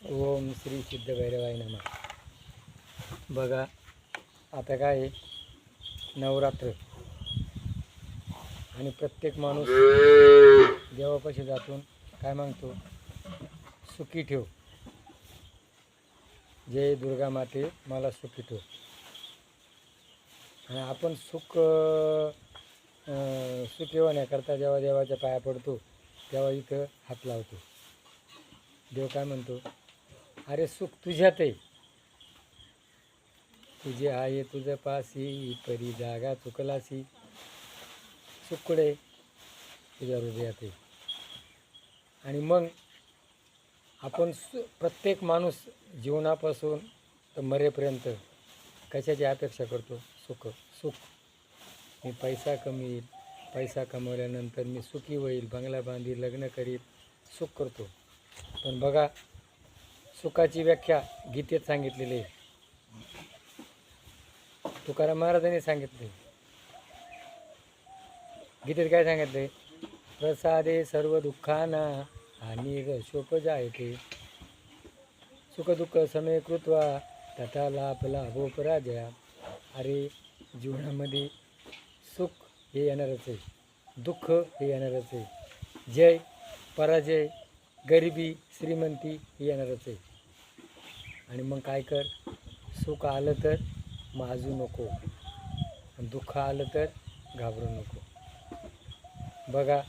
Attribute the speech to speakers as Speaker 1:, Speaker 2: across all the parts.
Speaker 1: ओम श्री सिद्ध भैरवाय नमः. बघा आता काय आहे, नवरात्र आणि प्रत्येक माणूस देवापाशी जातून काय मागतो, सुखी ठेव, जय दुर्गा माते मला सुखी ठेव. आणि आपण सुखी होण्याकरता जेव्हा देवाच्या पाया पडतो तेव्हा इथं हात लावतो. देव काय म्हणतो, अरे सुख तुझ्यात आहे, तुझे आहे तुझं पासी, परी जागा चुकलासी. सुख कुठे, तुझ्या हृदयात आहे. आणि मग आपण प्रत्येक माणूस जीवनापासून तर मरेपर्यंत कशाची अपेक्षा करतो, सुख. मी पैसा कमवील, पैसा कमवल्यानंतर मी सुखी होईल, बंगला बांधील, लग्न करील, सुख करतो. पण बघा, सुखाची व्याख्या गीतेत सांगितलेली आहे. तुकाराम महाराजांनी सांगितले, गीतेत काय सांगितले, प्रसादे सर्व दुःखाना हानी शोपजायते, सुख दुःख समे कृत्वा तथा लाभ लाभो पराजया. अरे जीवनामध्ये सुख हे येणारच आहे, दुःख हे येणारच आहे, जय पराजय, गरिबी श्रीमंती हे येणारच आहे. आणि मग काय कर, सुख आलं तर माजू नको, आणि दुःख आलं तर घाबरू नको. बघा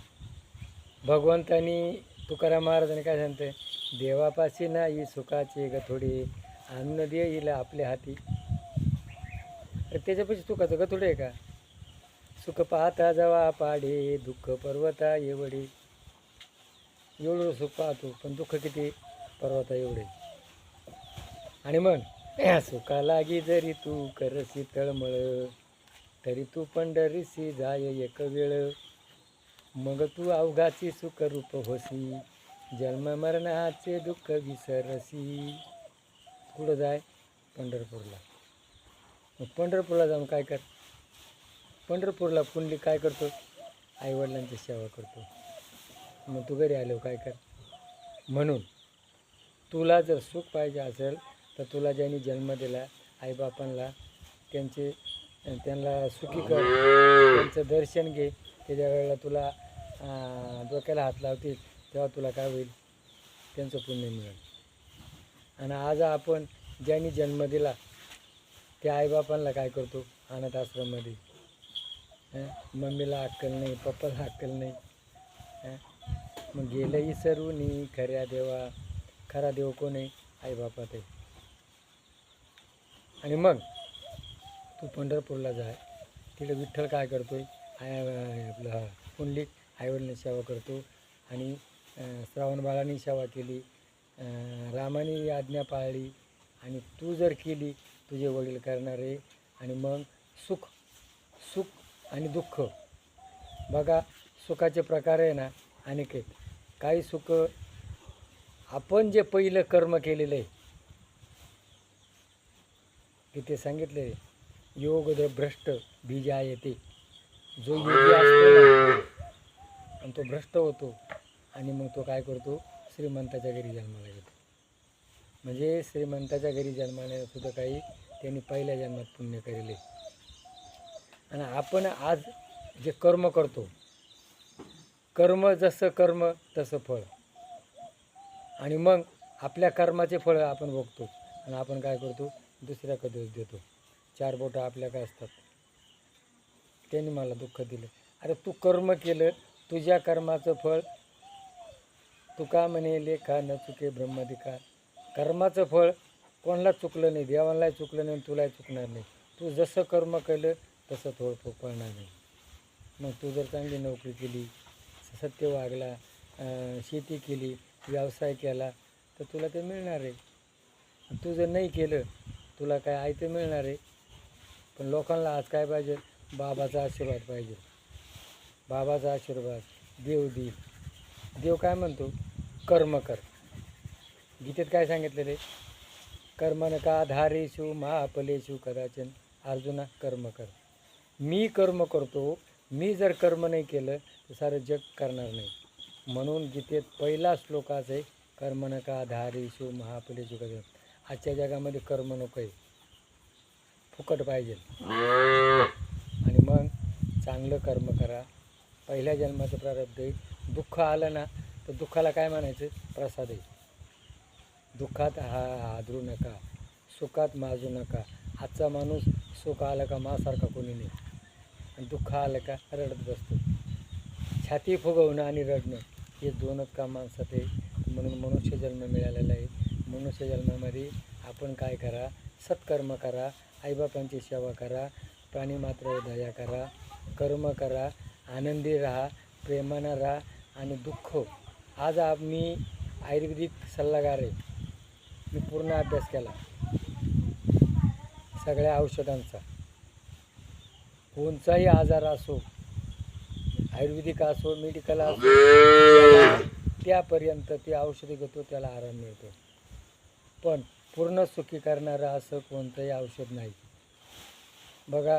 Speaker 1: भगवंतानी तुकाराम महाराजांनी काय सांगते, देवापाशी नाही सुखाचे गथोडे, आणून देईल आपल्या हाती. अरे त्याच्यापाशी सुखाचं गथोडे आहे का? सुख पाहता जवा पाडे, दुःख पर्वता एवढे. एवढं सुख पाहतो पण दुःख किती, पर्वता एवढे. आणि मग सुखा लागी जरी तू करसी तळमळ, तरी तू पंढरीसी जाय एक वेळ. मग तू अवघाची सुख रूप होसी, जन्म मरणाचे दुःख विसरसी. कुठं जाय, पंढरपूरला. मग पंढरपूरला जाऊन काय कर, पंढरपूरला पुंडली काय करतो, आईवडिलांची सेवा करतो. मग तू घरी आलो काय कर. म्हणून तुला जर सुख पाहिजे असेल तर तुला ज्यांनी जन्म दिला, आईबापांना, त्यांना सुखी कर, त्यांचं दर्शन घे. त्याच्या वेळेला तुला डोक्याला हात लावतील तेव्हा तुला काय होईल, त्यांचं पुण्य मिळेल. आणि आज आपण ज्यांनी जन्म दिला त्या आईबापांना काय करतो, अनाथ आश्रममध्ये. मम्मीला अक्कल नाही, पप्पाला अक्कल नाही. मग गेलंही सर्वनी खऱ्या देवा, खरा देव कोण आहे, आईबापात आहे. आणि मग तू पंढरपूरला जाय, तिकडे विठ्ठल काय करतोय, आपलं पुंडलिक आईवडिलांनी सेवा करतो. आणि श्रावण बाळांनी सेवा केली, रामाने आज्ञा पाळली, आणि तू जर केली तुझे वडील करणारे. आणि मग सुख आणि दुःख. बघा सुखाचे प्रकार आहे ना अनेक आहेत. काही सुख आपण जे पहिलं कर्म केलेलं आहे, तिथे सांगितले, योग भ्रष्ट बीजा येते. जो योगी असतो ना आणि तो भ्रष्ट होतो, आणि मग तो काय करतो, श्रीमंताच्या घरी जन्माला येतो. म्हणजे श्रीमंताच्या घरी जन्माने सुद्धा काही त्यांनी पहिल्या जन्मात पुण्य केलेले. आणि आपण आज जे कर्म करतो, कर्म जसं कर्म तसं फळ. आणि मग आपल्या कर्माचे फळ आपण बघतो, आणि आपण काय करतो, दुसऱ्याकडे दोष देतो. 4 बोटं आपल्या काय असतात, त्यांनी मला दुःख दिलं. अरे तू कर्म केलं, तुझ्या कर्माचं फळ तुका म्हणे लेखा न चुके ब्रह्मधिकार. कर्माचं फळ कोणाला चुकलं नाही, देवालाही चुकलं नाही, तुलाही चुकणार नाही. तू जसं कर्म केलं तसं थोडं पळणार नाही. मग तू जर चांगली नोकरी केली, सत्य वागला, शेती केली, व्यवसाय केला तर तुला ते मिळणार आहे. तू जर नाही केलं तुला काय आहे ते मिळणार आहे. पण लोकांना आज काय पाहिजे, बाबाचा आशीर्वाद पाहिजे. बाबाचा आशीर्वाद देव देईल. देव काय म्हणतो, कर्म कर. गीतेत काय सांगितलं रे, कर्मन का धारेशु महाफलेषु कदाचन. अर्जुना कर्म कर. मी कर्म करतो, मी जर कर्म नाही केलं तर सारं जग करणार नाही. म्हणून गीतेत पहिला श्लोकाच आहे, कर्म नका धारीशु महाफलेषु कदम. आजच्या जगामध्ये कर्म नको आहे, फुकट पाहिजे. आणि मग चांगलं कर्म करा. पहिल्या जन्माचं प्रारब्ध आहे. दुःख आलं ना तर दुःखाला काय म्हणायचं? प्रसाद आहे. दुःखात हादरू नका, सुखात माजू नका. आजचा माणूस सुख आलं का मासारखा कोणी नाही, आणि दुःख आलं का रडत बसतो. छाती फुगवणं आणि रडणं हे दोनच काम माणसात आहे. म्हणून मनुष्य जन्म मिळालेला आहे. मनुष्य जन्मामध्ये आपण काय करा? सत्कर्म करा, आईबापांची सेवा करा, प्राणीमात्रावर दया करा, कर्म करा, आनंदी राहा, प्रेमानं राहा. आणि दुःख, आज मी आयुर्वेदिक सल्लागार आहे. मी पूर्ण अभ्यास केला सगळ्या औषधांचा. कोणताही आजार असो, आयुर्वेदिक असो, मेडिकल असो, त्यापर्यंत ते औषधी घेतो त्याला आराम मिळतो. पण पूर्ण सुखी करणारं असं कोणतंही औषध नाही. बघा,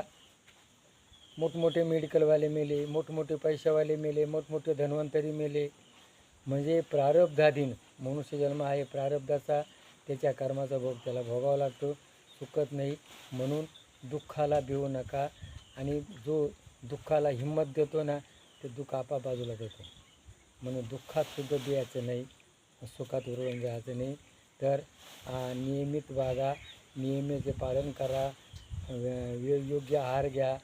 Speaker 1: मोठमोठे मेडिकलवाले मेले, मोठमोठे पैशावाले मेले, मोठमोठे धन्वंतरी मेले. म्हणजे प्रारब्धाधीन मनुष्य जन्म आहे. प्रारब्धाचा, त्याच्या कर्माचा भोग त्याला भोगावा लागतो, चुकत नाही. म्हणून दुःखाला भिवू नका. आणि जो दुःखाला हिंमत देतो ना, ते दुःख आपाप बाजूला देतो. म्हणून दुःखात सुद्धा द्यायचं नाही, सुखात उरळून जायचं नाही. तर नियमित वागा, नियमित पालन करा, योग्य आहार घ्या,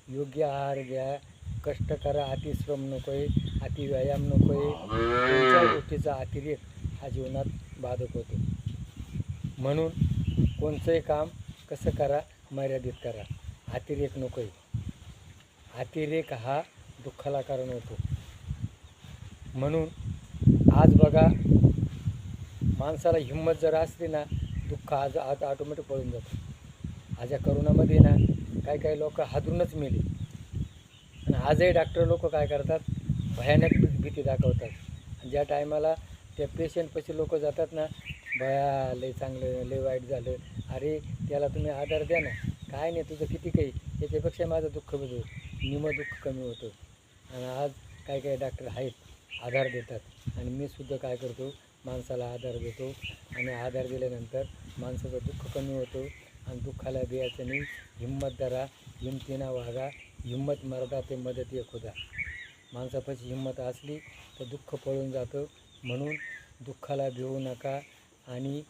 Speaker 1: योग्य आहार घ्या, कष्ट करा. अतिश्रम नको आहे, अति व्यायाम नको आहे. कोणत्या गोष्टीचा अतिरेक हा जीवनात बाधक होतो. म्हणून कोणतंही काम कसं करा? मर्यादित करा. अतिरेक नको आहे. अतिरेक हा दुःखाला कारण होतो. म्हणून आज बघा, माणसाला हिंमत जर असली ना, दुःख आज ऑटोमॅटिक पळून जातं. आज या करोनामध्ये ना काही लोक हादरूनच मेले. आणि आजही डॉक्टर लोक काय करतात? भयानक भीती दाखवतात. आणि ज्या टायमाला त्या पेशंटपाशी लोक जातात ना, भया लय चांगलं, लय वाईट झालं, अरे त्याला तुम्ही आधार द्या ना, काय नाही तुझं किती काही, याच्यापेक्षा माझं दुःख बघू, निमं दुःख कमी होतं. आणि आज काही डॉक्टर आहेत, आधार देतात. आणि मी सुद्धा काय करतो? माणसाला आधार देतो. आणि आधार दिल्यानंतर माणसाचं दुःख कमी होतं. आणि दुःखाला द्यायचं नाही. हिंमत धरा, हिमतीनं वागा. हिंमत मर्दा ते मदत एक खुदा. माणसापाशी हिंमत असली तर दुःख पळून जातं. म्हणून दुःखाला भिवू नका आणि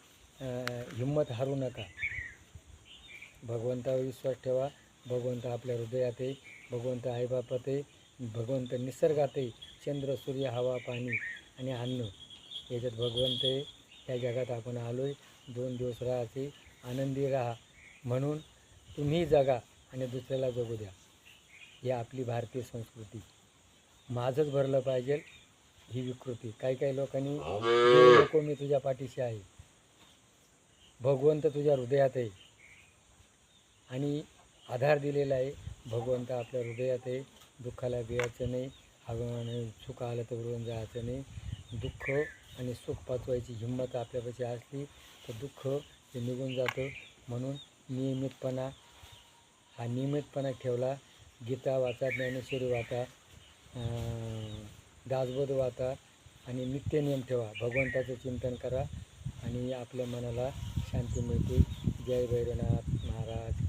Speaker 1: हिंमत हारू नका. भगवंतावर विश्वास ठेवा. भगवंत आपल्या हृदयात आहे, भगवंत आईबापात आहे, भगवंत निसर्गात आहे. चंद्र, सूर्य, हवा, पाणी आणि अन्न याच्यात भगवंत आहे. या जगात आपण आलो आहे, 2 दिवस राहायचे, आनंदी राहा. म्हणून तुम्ही जगा आणि दुसऱ्याला जगू द्या. ही आपली भारतीय संस्कृती. माझंच भरलं पाहिजे ही विकृती. काही लोकांनी लोक मी तुझ्या पाठीशी आहे, भगवंत तुझ्या हृदयात आहे आणि आधार दिलेला आहे. भगवंत आपल्या हृदयात आहे. दुःखाला भियायचं नाही, सुख आलं तर उडून जायचं नाही. दुःख आणि सुख पाचवायची हिंमत आपल्यापाशी असली तर दुःख हे निघून जातं. म्हणून नियमितपणा ठेवला. गीता वाचा, ज्ञानेश्वरी वाचा, दासबोध वाचा आणि नित्यनियम ठेवा. भगवंताचं चिंतन करा आणि आपल्या मनाला शांती मिळते. जय भैरवनाथ महाराज.